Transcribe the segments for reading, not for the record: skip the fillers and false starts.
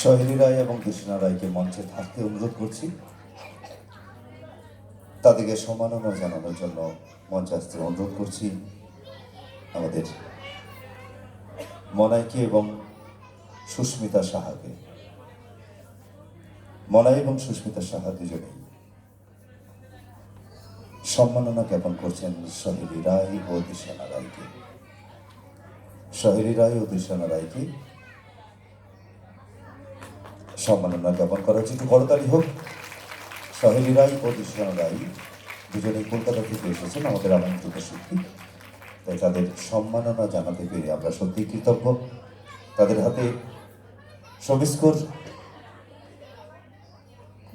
সোহেলী রায় এবং কৃষ্ণা রায়কে মঞ্চে থাকতে অনুরোধ করছি। তাদেরকে সম্মাননা জানানোর জন্য মঞ্চে আসতে অনুরোধ করছি আমাদের মনাইকে এবং সুস্মিতা সাহাকে। মনাই এবং সুস্মিতা সাহা দুজনেই সম্মাননা জ্ঞাপন করছেন সোহেলী রায় ও দিশানা রায়কে। সোহেলী রায় ও দিশানা রায়কে সম্মাননা জ্ঞাপন করা হচ্ছে। একটু করতালি হোক। সোহেলী রায় ও দিশানা রায় দুজনেই কলকাতা থেকে এসেছেন, আমাদের আমন্ত্রিত শিল্পী। তাই তাদের সম্মাননা জানাতে পেরে আমরা সত্যিই কৃতজ্ঞ। তাদের হাতে সবিস্কর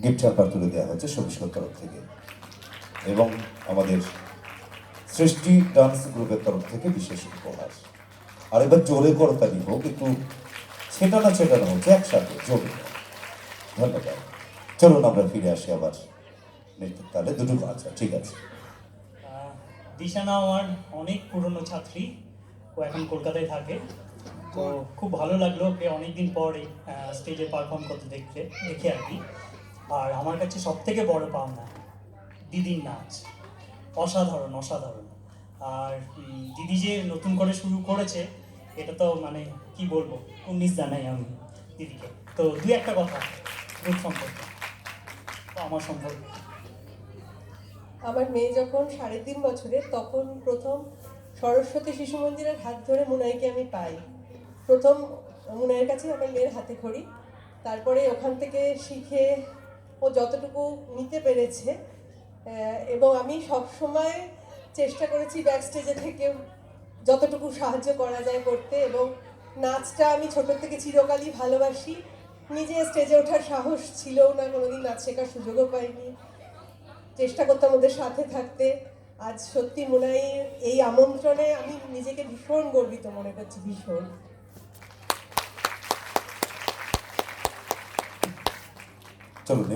গিফট হ্যাম্পার তুলে দেওয়া হয়েছে সবিস্কর তরফ থেকে, এবং আমাদের সৃষ্টি ডান্স গ্রুপের তরফ থেকে বিশেষ উপহার। আরেকবার জোরে করতালি হোক, একটু ছেটানো হচ্ছে একসাথে জোরে। ধন্যবাদ। চলুন আমরা ফিরে আসি আবার নৃত্যের তালে। দুটো আচ্ছা ঠিক আছে। দিশানা আমার অনেক পুরনো ছাত্রী, ও এখন কলকাতায় থাকে। তো খুব ভালো লাগলো ওকে অনেকদিন পরে স্টেজে পারফর্ম করতে দেখে আর কি। আর আমার কাছে সব থেকে বড় পাওনা দিদির নাচ, অসাধারণ অসাধারণ। আর দিদি যে নতুন করে শুরু করেছে, এটা তো মানে কি বলবো, উনিশ জানাই আমি দিদিকে। তো দুই একটা কথা গ্রুপ সম্পর্কে, তো আমার সম্পর্কে। আমার মেয়ে যখন 3.5 বছরের, তখন প্রথম সরস্বতী শিশু মন্দিরের হাত ধরে মুনাইকে আমি পাই। প্রথম মুনাইয়ের কাছে আমার মেয়ের হাতে খড়ি। তারপরে ওখান থেকে শিখে ও যতটুকু নিতে পেরেছে, এবং আমি সব সময় চেষ্টা করেছি ব্যাক স্টেজে থেকে যতটুকু সাহায্য করা যায় করতে। এবং নাচটা আমি ছোটোর থেকে চিরকালই ভালোবাসি। নিজে স্টেজে ওঠার সাহস ছিলও না, কোনোদিন নাচ শেখার সুযোগও পাইনি। চেষ্টা করতাম ওদের সাথে থাকতে। আজ সত্যি মুনাইয়ের এই আমন্ত্রণে আমি নিজেকে ভীষণ গর্বিত মনে করছি, ভীষণ। চলুন।